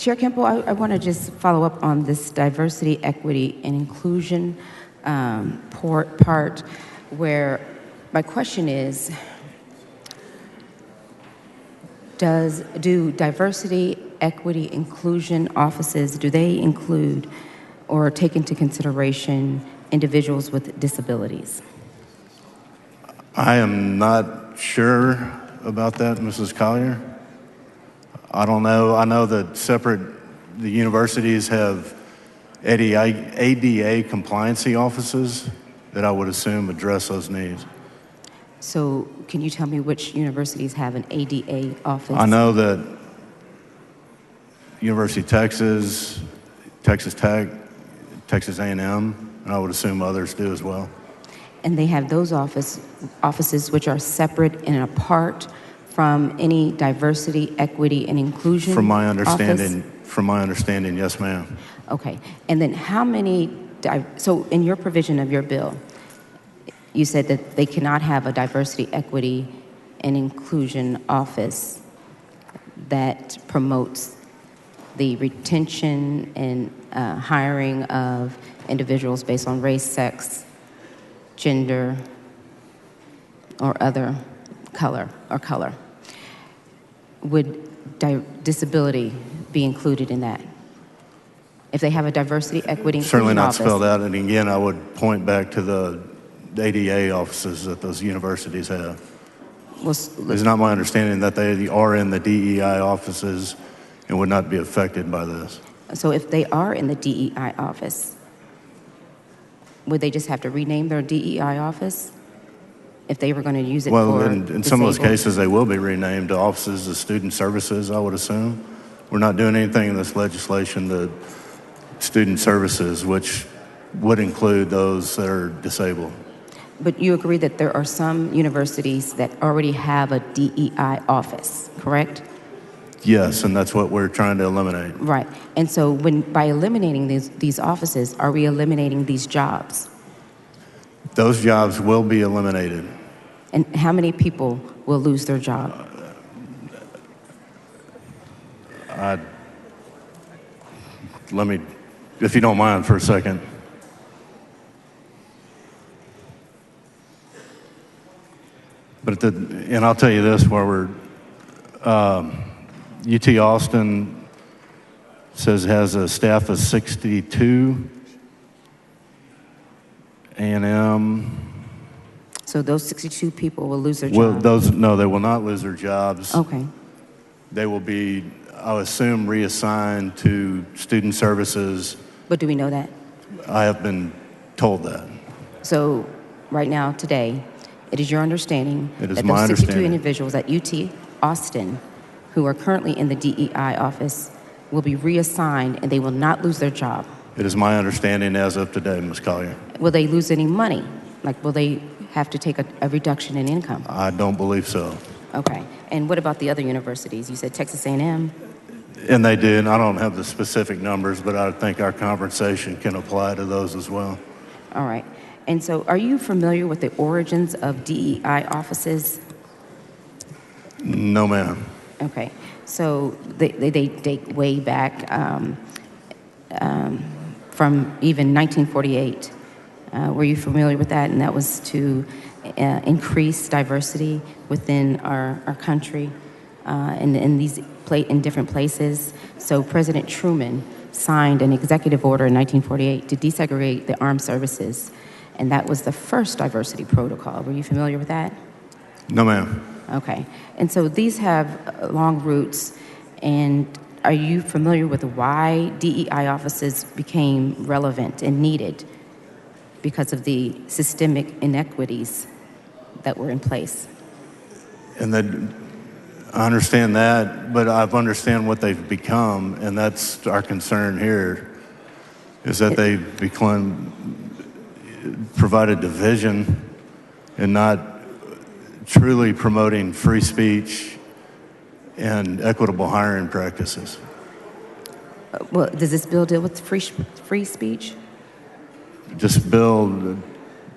Chair Kuempel, I want to just follow up on this diversity, equity, and inclusion part where my question is, do diversity, equity, inclusion offices, do they include or take into consideration individuals with disabilities? I am not sure about that, Mrs. Collier. I don't know. I know that the universities have ADA compliancy offices that I would assume address those needs. So can you tell me which universities have an ADA office? I know that University of Texas, Texas Tech, Texas A&M, and I would assume others do as well. And they have those offices which are separate and apart from any diversity, equity, and inclusion From my understanding, office? Yes, ma'am. Okay. And then how many, so in your provision of your bill, you said that they cannot have a diversity, equity, and inclusion office that promotes the retention and hiring of individuals based on race, sex, gender, or other color. Would disability be included in that? If they have a diversity, equity, inclusion Certainly not office? spelled out. And again, I would point back to the ADA offices that those universities have. Well, It's not my understanding that they are in the DEI offices and would not be affected by this. so if they are in the DEI office, would they just have to rename their DEI office if they were going to use it Well, for in some of those disabled? cases, they will be renamed to offices of student services, I would assume. We're not doing anything in this legislation to student services, which would include those that are disabled. But you agree that there are some universities that already have a DEI office, correct? Yes, and that's what we're trying to eliminate. Right. And so by eliminating these offices, are we eliminating these jobs? Those jobs will be eliminated. And how many people will lose their job? Let me, if you don't mind for a second. And I'll tell you this, where we're, UT Austin says it has a staff of 62, A&M. So those 62 people will lose their Well, job? no, they will not lose their jobs. Okay. They will be, I would assume, reassigned to student services. But do we know that? I have been told that. So right now, today, it is your understanding It is that my those 62 understanding. individuals at UT Austin who are currently in the DEI office will be reassigned and they will not lose their job? It is my understanding as of today, Ms. Collier. Will they lose any money? Like, will they have to take a reduction in income? I don't believe so. Okay. And what about the other universities? You said Texas A&M. And they do, and I don't have the specific numbers, but I think our conversation can apply to those as well. All right. And so are you familiar with the origins of DEI offices? No, ma'am. Okay. So they date way back from even 1948. Were you familiar with that? And that was to increase diversity within our country in different places. So President Truman signed an executive order in 1948 to desegregate the armed services, and that was the first diversity protocol. Were you familiar with that? No, ma'am. Okay. And so these have long roots, and are you familiar with why DEI offices became relevant and needed? Because of the systemic inequities that were in place. And I understand that, but I understand what they've become, and that's our concern here, is that they've provided division and not truly promoting free speech and equitable hiring practices. Well, does this bill deal with free speech? This bill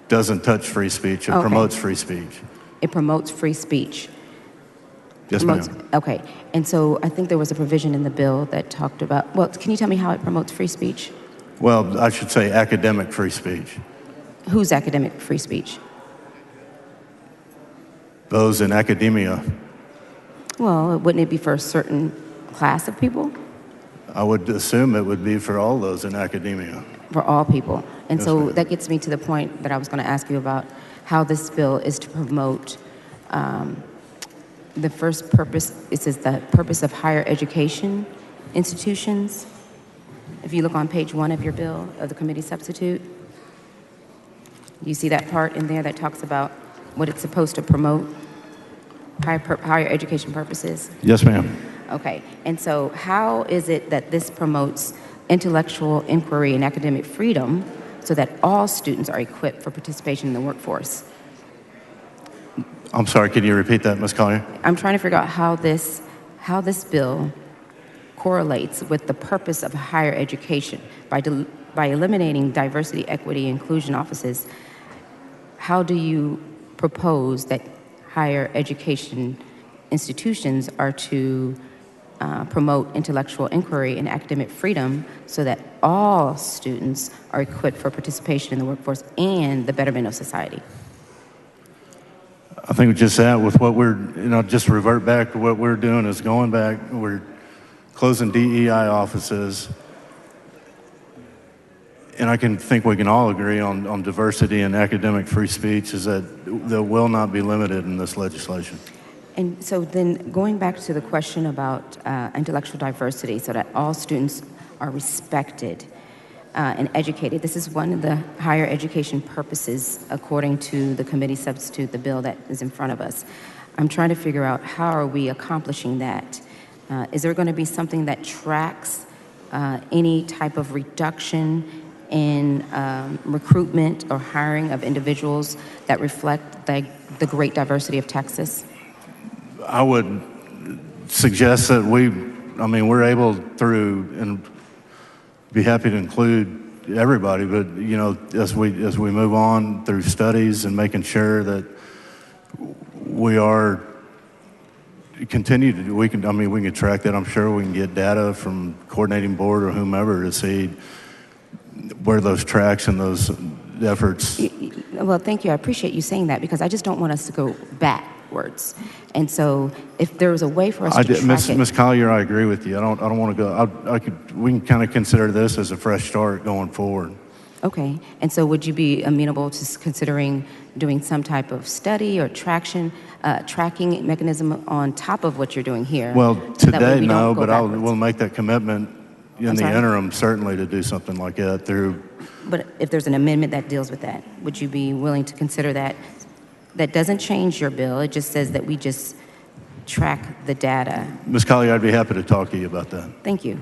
doesn't touch free speech. It Okay. promotes free speech. It promotes free speech. Yes, promotes, ma'am. okay. And so I think there was a provision in the bill that talked about, well, can you tell me how it promotes free speech? Well, I should say academic free speech. Who's academic free speech? Those in academia, Well, wouldn't it be for a certain class of people? I would assume it would be for all those in academia. For all people. And Yes, so ma'am. that gets me to the point that I was going to ask you about how this bill is to promote the first purpose. It says the purpose of higher education institutions. If you look on page 1 of your bill of the committee substitute, you see that part in there that talks about what it's supposed to promote, higher education purposes. Yes, ma'am. Okay, and so how is it that this promotes intellectual inquiry and academic freedom so that all students are equipped for participation in the workforce? I'm sorry, can you repeat that, Ms. Collier? I'm trying to figure out how this bill correlates with the purpose of higher education. By eliminating diversity, equity, inclusion offices, how do you propose that higher education institutions are to promote intellectual inquiry and academic freedom so that all students are equipped for participation in the workforce and the betterment of society? I think just that with what we're, just revert back to what we're doing is going back, we're closing DEI offices. And I think we can all agree on diversity and academic free speech is that will not be limited in this legislation. And so then going back to the question about intellectual diversity so that all students are respected and educated, this is one of the higher education purposes according to the committee substitute, the bill that is in front of us. I'm trying to figure out how are we accomplishing that? Is there going to be something that tracks any type of reduction in recruitment or hiring of individuals that reflect the great diversity of Texas? I would suggest that we're able through, and be happy to include everybody, but as we move on through studies and making sure that we are continue to, we can track that. I'm sure we can get data from coordinating board or whomever to see where those tracks and those efforts. Well, thank you. I appreciate you saying that because I just don't want us to go backwards. And so, if there was a way for us to track it, Ms. Collier, I agree with you. I don't want to go. We can kind of consider this as a fresh start going forward. Okay. And so, would you be amenable to considering doing some type of study or tracking mechanism on top of what you're doing here? Well, so that way today we no, don't go but backwards? we'll make that commitment in the interim, certainly, to do something like that through. But if there's an amendment that deals with that, would you be willing to consider that? That doesn't change your bill. It just says that we just track the data. Ms. Collier, I'd be happy to talk to you about that. Thank you.